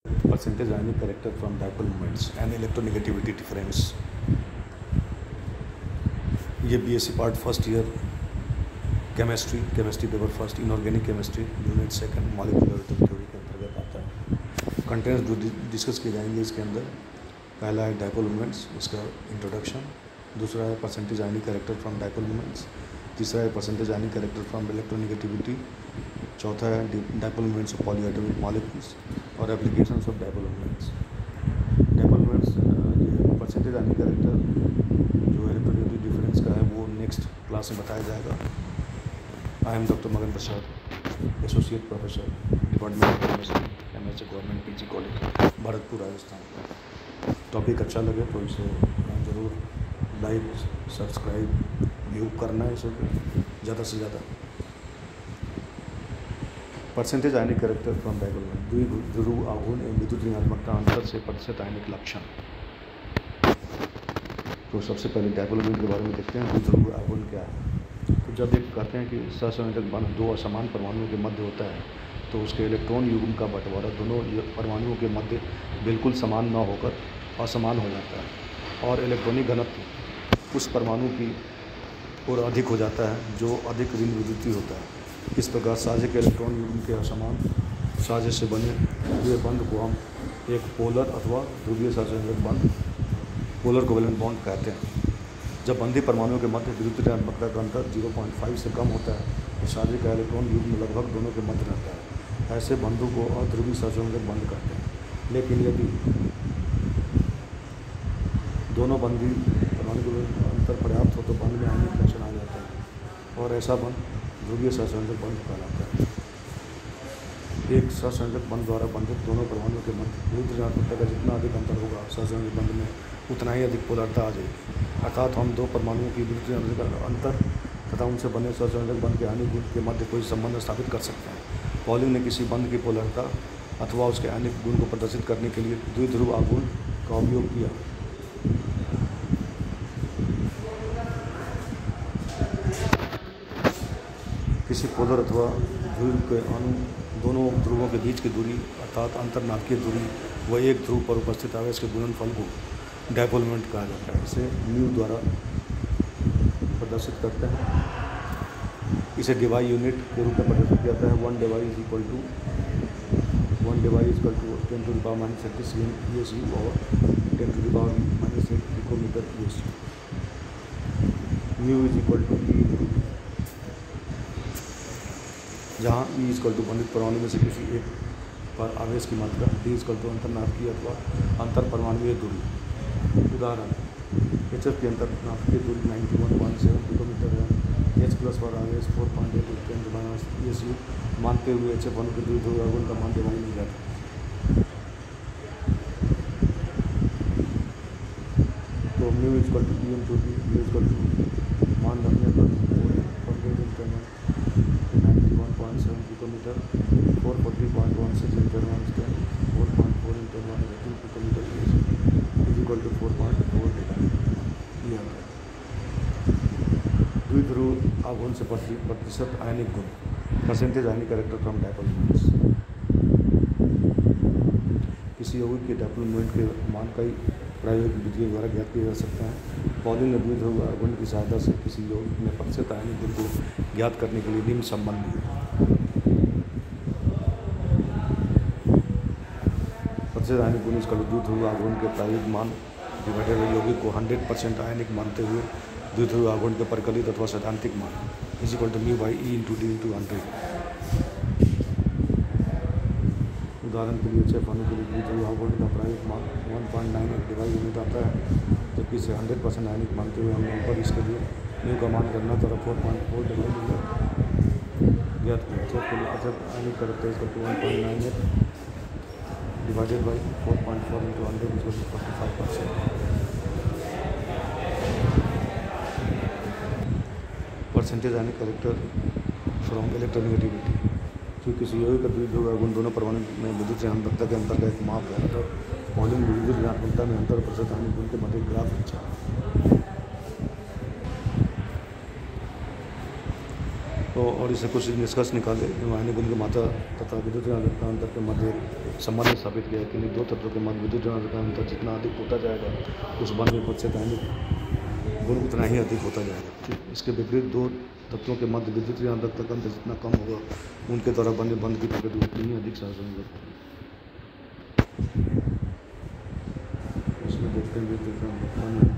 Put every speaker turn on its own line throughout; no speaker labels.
percentage ionic character from dipole moments and electronegativity difference. ये BSc part first year chemistry paper first inorganic chemistry unit second molecular theory के अंतर्गत आता है। Contents जो discuss किए जाएंगे इसके अंदर, पहला है डाइपोल मोमेंट्स, उसका इंट्रोडक्शन। दूसरा है percentage ionic character from dipole moments. तीसरा है percentage ionic character from electronegativity. चौथा है dipole moments of polyatomic molecules और applications of dipole moments. Dipole moments ये परसेंटेज आयनिक कैरेक्टर जो इलेक्ट्रोनेगेटिव डिफरेंस का है वो नेक्स्ट क्लास में बताया जाएगा। आई am doctor Magan Prasad, associate professor, department of chemistry, MSc government PG college, Bharatpur, Rajasthan. Topic अच्छा लगे तो इसे ज़रूर लाइक, सब्सक्राइब, व्यू करना है इसे ज़्यादा से ज़्यादा। Percentage ionic character from dipole moment, द्विध्रुव आघूर्ण एवं विद्युत ऋणात्मकता अंतर से प्रतिशत आयनिक लक्षण। तो सबसे पहले डाइपोल मोमेंट के बारे में देखते हैं। द्विध्रुव आघूर्ण क्या है? तो जब एक कहते हैं कि सहसंयोजक बंध दो असमान परमाणुओं के मध्य होता है तो उसके इलेक्ट्रॉन युग्म का बंटवारा दोनों परमाणुओं के मध्य बिल्कुल समान न होकर असमान हो जाता है और इलेक्ट्रॉनिक घनत्व उस परमाणु की ओर अधिक हो जाता है जो अधिक ऋण विद्युतीय होता है। इस प्रकार साझे के इलेक्ट्रॉन युग्म के असमान साझे से बने हुए बंध को हम एक पोलर अथवा ध्रुवीय सहसंयोजक बंध, पोलर कोवेलेंट बॉन्ड कहते हैं। जब बंधी परमाणुओं के मध्य विद्युत ऋणात्मकता का अंतर 0.5 से कम होता है तो साझे का इलेक्ट्रॉन युग्म लगभग दोनों के मध्य रहता है। ऐसे बंधों को अध्रुवीय सहसंयोजक बंध कहते हैं। लेकिन यदि दोनों बंधी परमाणु के अंतर पर्याप्त हो तो बंध में आयनिक लक्षण आ जाता है और ऐसा बंध ध्रुवीय सहसंयोजक बंध कहलाता है। एक सहसंयोजक बंध द्वारा बंधित दोनों परमाणुओं के मध्य विद्युत ऋणात्मकता का जितना अधिक अंतर होगा सहसंयोजक बंध में उतना ही अधिक पोलरता आ जाएगी। अर्थात हम दो परमाणुओं की विद्युत ऋणात्मकता अंतर तथा उनसे बने सहसंयोजक बंध के आयनिक गुण के मध्य कोई संबंध स्थापित कर सकते हैं। पॉलिंग ने किसी बंध की पोलरता अथवा उसके आयनिक गुण को प्रदर्शित करने के लिए द्विध्रुव आघूर्ण का उपयोग किया। किसी पोलर अथवा ध्रुव के अणु दोनों ध्रुवों के बीच की दूरी अर्थात अंतर्नाभिकीय दूरी व एक ध्रुव पर उपस्थित आवेश के गुणनफल को डाइपोल मोमेंट कहा जाता है। इसे म्यू द्वारा प्रदर्शित करते हैं। इसे डिवाई यूनिट के रूप में प्रदर्शित किया जाता है। 1 d y is equal to 10 to the power minus 36 ESU और 10 to the power minus 8 picometre ESU। Mu is equal to E into D, जहाँ E इज इक्वल टू बंधित परमाणु में से किसी एक पर आवेश की मात्रा, D इज इक्वल टू अंतर्नाभिकीय अथवा अंतर परमाणुीय दूरी। उदाहरण, HF की अंतर्नाभिकीय दूरी 91.7 पिकोमीटर है। H प्लस पर आवेश 4.8 10 to minus ESU मानते हुए HF अणु के द्विध्रुव आघूर्ण का मान डिवाई मिल जाता है। तो mu is equal to E into D, mu is equal to मान रखने पर 91.7 picometre, 440.16 inter 1 10, 4.4 inter 1 18 picometre is equal to 4.4 ये आता है। द्विध्रुव आघूर्ण से प्रतिशत आयनिक गुण, percentage ionic character from dipole moments. किसी यौगिक के डाइपोल मोमेंट के मान कई प्रायोगिक विधियों द्वारा ज्ञात किए जा सकते हैं। पॉलिंग ने द्विध्रुव आघूर्ण की सहायता से किसी यौगिक में प्रतिशत आयनिक गुण को ज्ञात करने के लिए निम्न संबंध दिए। प्रतिशत आयनिक गुण इसका द्विध्रुव आघूर्ण के प्रायोगिक मान डिवाइडेड बाई यौगिक को 100% आयनिक मानते हुए द्विध्रुव आघूर्ण के परिकलित अथवा सैद्धांतिक मान is equal to mu by E into D into 100। उदाहरण के लिए HF अणु के लिए द्विध्रुव आघूर्ण का प्रायोगिक मान 1.98 डिवाई यूनिट आता है, जबकि इसे 100% आयनिक मानते हुए हमने ऊपर इसके लिए म्यू का मान करना तो 4.4 डिवाई ज्ञात किया। HF के लिए HF आयनिक करते हैं इसका 1.98 divided by 4.4 into 100 is equal to 45%। Percentage ionic character from electronegativity, जो किसी यौगिक का द्विध्रुव आघूर्ण दोनों परमाणु में विद्युत ऋणात्मकता के अंतर का एक माप है। तो पॉलिंग विद्युत ऋणात्मकता में अंतर प्रतिशत आयनिक गुण के मध्य ग्राफ खींचा। तो और इससे कुछ निष्कर्ष निकाले। आयनिक गुण के मात्रा तथा विद्युत ऋणात्मक का अंतर के मध्य संबंध स्थापित किया कि दो तत्वों के मध्य विद्युत ऋणात्मक का अंतर जितना अधिक होता जाएगा उस बंध में प्रतिशत आयनिक गुण उतना ही अधिक होता जाएगा। इसके विपरीत दो तत्वों के मध्य विद्युत ऋणात्मक का अंतर जितना कम होगा उनके द्वारा बने बंध की प्रकृति उतनी ही अधिक सहसंबंध होगी। इसमें देखते हुए प्रतिशत आयनिक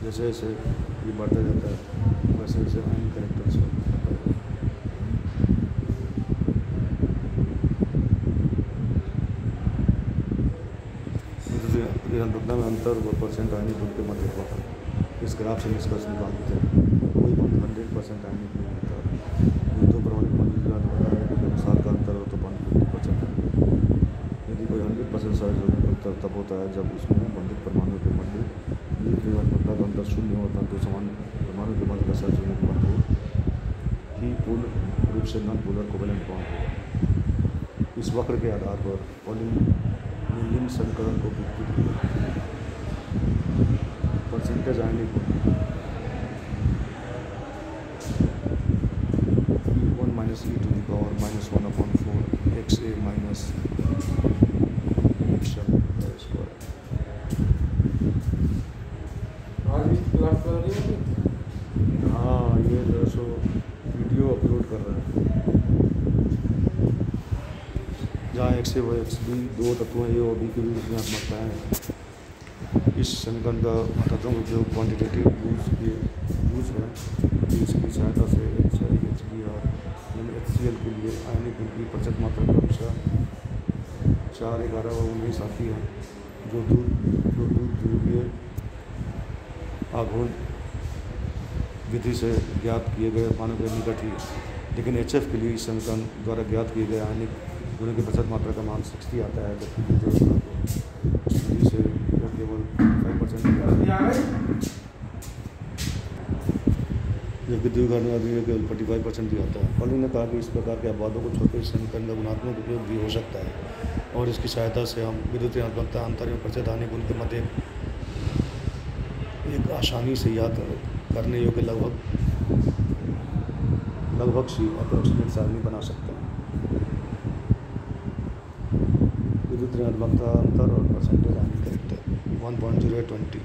जैसे जैसे ये बढ़ता जाता है वैसे वैसे आयनिक कैरेक्टर्स ऋणात्मकता में अंतर व परसेंट आयनिक गुण के मध्य होता है। इस ग्राफ से निष्कर्ष निकालते हैं कोई बंध 100% आयनिक नहीं होता है। दो परमाणु बंध 7 का अंतर हो तो बंध 50% है। यदि कोई 100% सहसंबंध अंतर तब होता है जब उसमें बंधित परमाणु के मध्य ऋणात्मकता का अंतर शून्य होता है। तो समान परमाणु के मध्य का सहसंबंध बंध हो ही पूर्ण रूप से नॉन पोलर कोवेलेंट बॉन्ड हो। इस वक्र के आधार पर निम्न समीकरण को विकसित किया। Percentage ionic E1 minus E to the power -1/4 XA minus XL square. हाँ, ये जो सो वीडियो अपलोड कर रहा है जहाँ XA व XB दो तत्वों A और B के बीच ऋणात्मकता है। इस समीकरण का तत्वों का उपयोग क्वांटिटेटिव यूज है कि इसकी सहायता से HI HB और HCl के लिए आयनिक गुण की प्रतिशत मात्रा क्रमशः 4, 11 व 19 आती है जो दूर ध्रुवीय आघूर्ण विधि से ज्ञात किए गए मानों के निकट ही। लेकिन HF के लिए इस समीकरण द्वारा ज्ञात किए गए आयनिक गुणों की प्रतिशत मात्रा का मान 60 आता है जबकि विधि से केवल 5% जबकि द्विघात में केवल 45% भी आता है। पॉलिन ने कहा कि इस प्रकार के अपवादों को छोड़कर इस समीकरण का गुणात्मक उपयोग भी हो सकता है और इसकी सहायता से हम विद्युत ऋणात्मकता अंतर में प्रतिशत आयनिक गुण के मध्य एक आसानी से याद करने योग्य लगभग सी अप्रोक्सीमेट सारणी बना सकते हैं। विद्युत ऋणात्मकता अंतर और percentage ionic character 1.020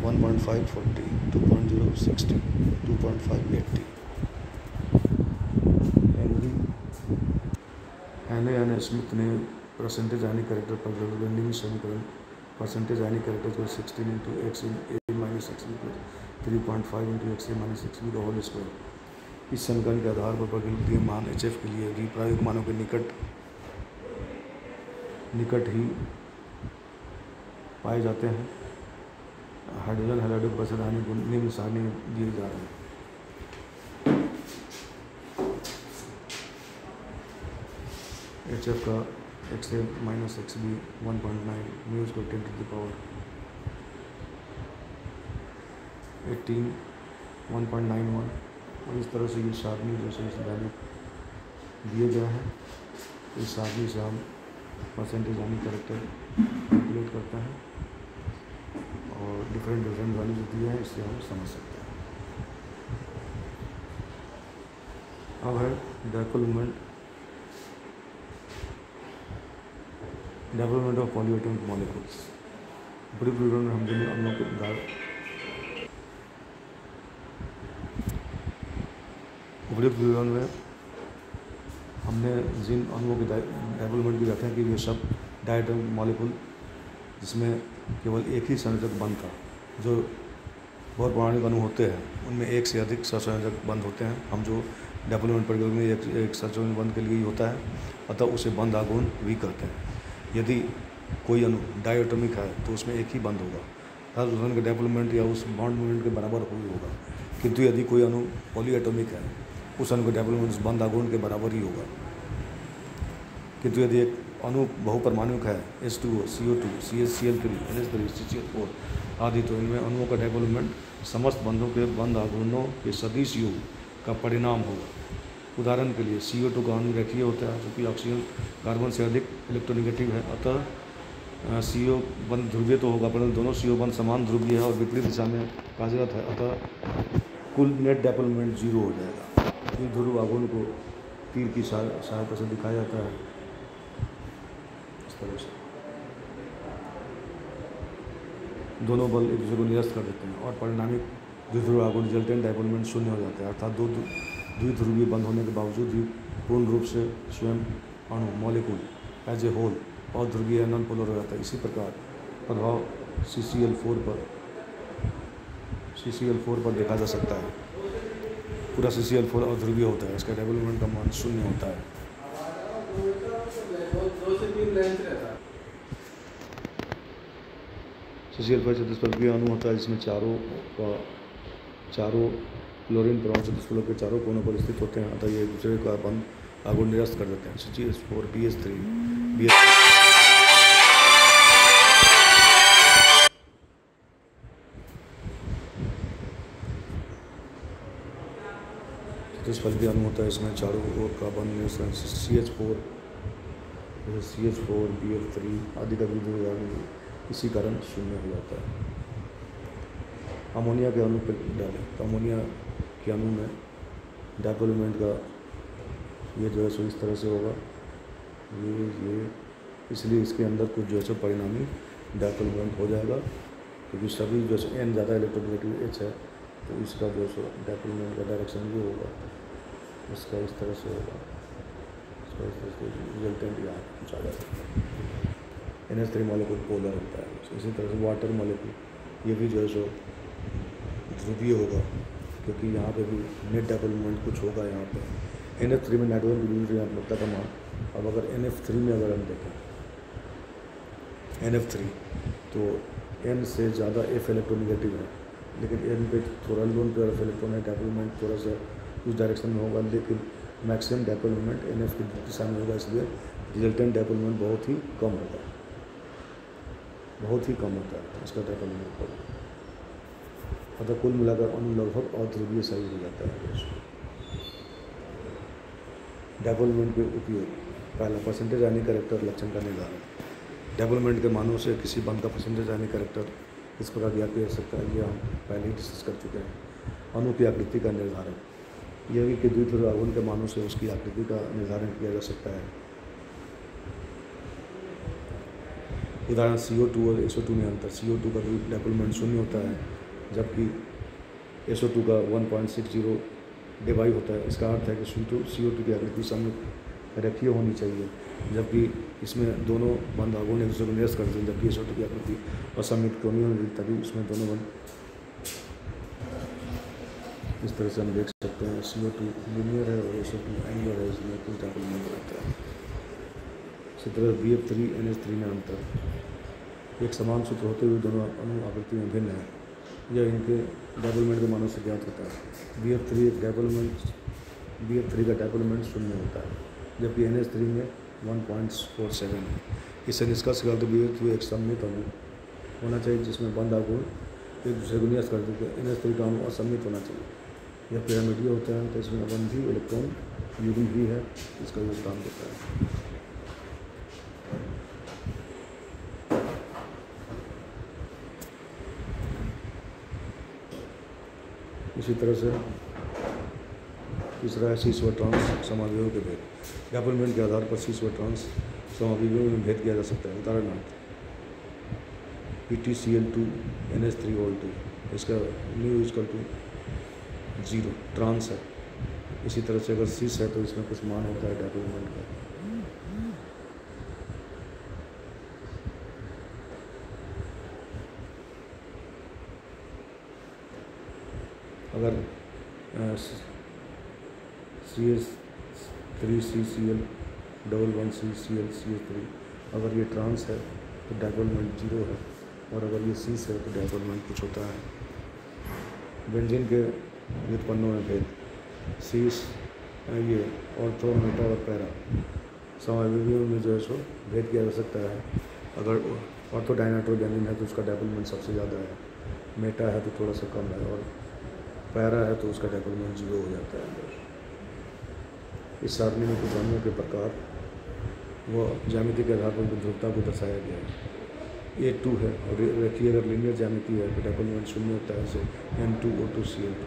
1.540 2.060 2.580। Henry Smith ने परसेंटेज आयनिक कैरेक्टर पर निम्न समीकरण परसेंटेज आयनिक कैरेक्टर को 16 × XA minus XB + 3.5 × XA minus XB का होल स्क्वायर। इस समीकरण के आधार पर प्रकृति मान HF के लिए भी प्रायोगिक मानों के निकट ही पाए जाते हैं। हाइड्रोजन हैलाइड प्रतिशत आयनिक गुण निम्न सारणी में दिए जा रहे हैं। HF का XA माइनस XB 1.9 म्यूज को 10 to the power 18 1.91 और इस तरह से ये सारणी जैसे इस वैल्यू दिए गए हैं। इस सारणी से हम परसेंटेज आयनिक कैरेक्टर कैलकुलेट करते हैं और डिफरेंट वैल्यू जो दिए हैं इससे हम समझ सकते हैं। अब है development of polyatomic molecules. Brief विवरण में हम जिन अणुओं के ब्रीफ विवरण में हमने जिन अणुओं के डेवलपमेंट की व्याख्या की ये सब डायटोमिक मॉलिक्यूल जिसमें केवल एक ही संयोजक बंध था। जो बहुत पौराणिक अणु होते हैं उनमें एक से अधिक सहसंयोजक बंध होते हैं। हम जो डेवलपमेंट प्रयोग में एक सहसंयोजक बंध के लिए ही होता है, अतः उसे बंध आघूर्ण भी कहते हैं। यदि कोई अणु डायटोमिक है तो उसमें एक ही बंध होगा, हर उसके डेवलपमेंट या उस बॉन्ड मूवमेंट के बराबर ही होगा। किंतु यदि कोई अणु पॉलीएटॉमिक है उस अणु का डेवलपमेंट उस बंध आघूर्ण के बराबर ही होगा। किंतु यदि एक अणु बहुपरमाणुक है H2O CO2 CH3 NH3 CCl4 आदि, तो इनमें अणुओं का डेवलपमेंट समस्त बंधों के बंध आघूर्णों के सदिश योग का परिणाम होगा। उदाहरण के लिए CO2 का अणु रेखीय होता है क्योंकि ऑक्सीजन कार्बन से अधिक इलेक्ट्रोनेगेटिव है, अतः CO बंध ध्रुवीय तो होगा, परंतु दोनों CO बंध समान ध्रुवीय है और विपरीत दिशा में कार्यरत है, अतः कुल नेट डेवलपमेंट जीरो हो जाएगा। द्विध्रुव आघूर्ण को तीर की सहायता से दिखाया जाता है इस तरह से। दोनों बल एक दूसरे को निरस्त कर देते हैं और परिणामी द्विध्रुव आघूर्ण रिजल्टेंट डेवलपमेंट शून्य हो जाता है, अर्थात दो द्विध्रुवीय बंद होने के बावजूद भी पूर्ण रूप से स्वयं अणु मॉलिक्यूल एज ए होल और ध्रुवीय नॉन पोलर हो जाता है। इसी प्रकार प्रभाव CCl4 पर देखा जा सकता है। पूरा CCl4 अध्रुवीय होता है, इसका डेवलपमेंट का मान शून्य होता है। CCl4 चतुष्फलकीय अणु होता है जिसमें चारों क्लोरीन परमाणु चतुष्फलक के चारों कोनों पर स्थित होते हैं, अतः ये एक दूसरे का बंध आघूर्ण निरस्त कर देते हैं। CCl4 BH3 चतुष्फलकीय अणु होता है इसमें चारों ओर का बंध निरस्त CH4 BF3 आदि का द्विध्रुव इसी कारण शून्य हो जाता है। अमोनिया के अणु पर डालें तो अमोनिया के अणु में डेवलपमेंट का ये जो है सो इस तरह से होगा, ये इसलिए इसके अंदर कुछ जो है सो परिणामी डेवलपमेंट हो जाएगा, क्योंकि सभी जो है N ज़्यादा इलेक्ट्रोनेगेटिव H है, तो इसका जो है सो डेवलपमेंट का डायरेक्शन ये होगा, इसका इस तरह से होगा, इसका इस तरह से रिजल्टेंट यहाँ पहुँचा जाएगा। NH3 मॉलिक्यूल पोलर होता है। इसी तरह से वाटर मॉलिक्यूल ये भी जो है सो ध्रुवीय होगा, क्योंकि यहाँ पे भी नेट डेवलपमेंट कुछ होगा। यहाँ पे NH3 में नाइट्रोजन की यूनिट आपलता का मान, अब अगर NF3 में अगर हम देखें NF3 तो N से ज़्यादा F इलेक्ट्रोनेगेटिव है, लेकिन N पे थोड़ा लोन पे इलेक्ट्रॉन है, डेवलपमेंट थोड़ा सा उस डायरेक्शन में होगा, लेकिन मैक्सिमम डेवलपमेंट NF की दिशा में होगा, इसलिए रिजल्टेंट डेवलपमेंट बहुत ही कम होता है, बहुत ही कम होता है इसका डेवलपमेंट। अतः कुल मिलाकर अणु लगभग अध्रुवीय सही हो जाता है। डेवलपमेंट के उपयोग, पहला परसेंटेज आयनिक कैरेक्टर लक्षण का निर्धारण। डेवलपमेंट के मानों से किसी बंध का परसेंटेज आयनिक कैरेक्टर इस प्रकार दिया जा सकता है, ये हम पहले ही डिस्कस कर चुके हैं। अणु की आकृति का निर्धारण, यह भी कि द्विध्रुव आघूर्ण के मानों से उसकी आकृति का निर्धारण किया जा सकता है। उदाहरण CO2 और SO2 में अंतर। CO2 का डेवलपमेंट शून्य होता है, जबकि SO2 का 1.60 डिवाइड होता है। इसका अर्थ है कि CO2 की आकृति सममित रेखीय होनी चाहिए, जबकि इसमें दोनों बंध आघूर्ण एक दूसरे को निरस्त करते हैं, जबकि SO2 की आकृति असममित क्यों नहीं होगी, तभी उसमें दोनों बंध इस तरह से हम देख सकते हैं। CO2 लीनियर है और SO2 एंगुलर है, इसमें कुछ डेवलपमेंट रहता है। इसी तरह BF3 NH3 में अंतर। एक समान सूत्र होते हुए दोनों अणु आकृति में भिन्न है, यह इनके डेवलपमेंट के मानों से ज्ञात होता है। BF3 का डेवलपमेंट शून्य होता है, जबकि NH3 में 1.47 है। इससे निष्कर्ष निकालते BF3 एक सममित अणु होना चाहिए, जिसमें बंध आघूर्ण एक दूसरे को निरस्त कर देते हैं। NH3 का अणु असममित होना चाहिए, यह पिरामिडीय होता है, तो इसमें अबंधी इलेक्ट्रॉन युग्म भी है, इसका योगदान देता है। इसी तरह से तीसरा है cis व ट्रांस समावियों के भेद। डेवलपमेंट के आधार पर cis व ट्रांस समावियों में भेद किया जा सकता है। उदाहरणार्थ PtCl2 NH3O2, इसका μ=0 ट्रांस है। इसी तरह से अगर cis है तो इसमें कुछ मान होता है डेवलपमेंट का। अगर CS3CCl11CCl3 अगर ये ट्रांस है तो डेवलपमेंट 0 है, और अगर ये cis है तो डेवलपमेंट कुछ होता है। बेंजीन के व्युत्पन्नों में भेद। cis ये ऑर्थो, मेटा और पैरा समावियों में जो है सो भेद किया जा सकता है। अगर ऑर्थो डाइनाइट्रो बेंजीन है तो उसका डेवलपमेंट सबसे ज़्यादा है, मेटा है तो थोड़ा सा कम है, और पैरा है तो उसका डेवलपमेंट 0 हो जाता है। इस सारणी में कुछ अणुओं के प्रकार व ज्यामिति के आधार पर ध्रुवता को दर्शाया गया है। A2 है और रेखीय अगर लीनियर ज्यामिति है तो डेवलपमेंट शून्य होता है, जैसे N2O2Cl2।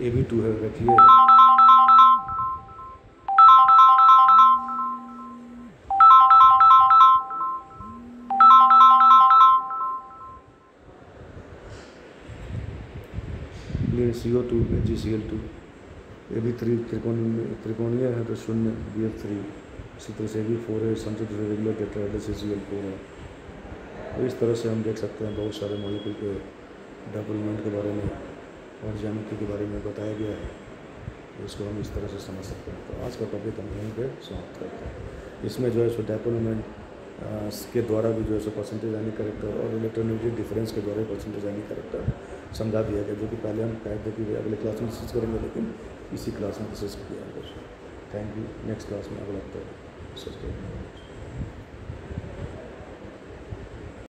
AB2 है, रखिए। CO2 AgCl2, AB3 त्रिकोणीय है तो 0 BF3, इसी तरह से AB4 है, संचित रेगुलर टेट्राहेड्रल CCl4 है। तो इस तरह से हम देख सकते हैं बहुत सारे मॉलिक्यूल के डेवलपमेंट के बारे में और ज्यामिति के बारे में बताया गया है, इसको हम इस तरह से समझ सकते हैं। तो आज का टॉपिक हम यहीं पे समाप्त करते हैं। इसमें जो है सो डेवलपमेंट के द्वारा भी जो है सो परसेंटेज आयनिक कैरेक्टर और इलेक्ट्रोनेगेटिव डिफरेंस के द्वारा परसेंटेज आयनिक कैरेक्टर समझा दिया गया, जो कि पहले हम कहे थे कि अगले क्लास में डिस्कस करेंगे, लेकिन इसी क्लास में डिस्कस किया है। Thank you. नेक्स्ट क्लास में अगला डिस्कस करेंगे।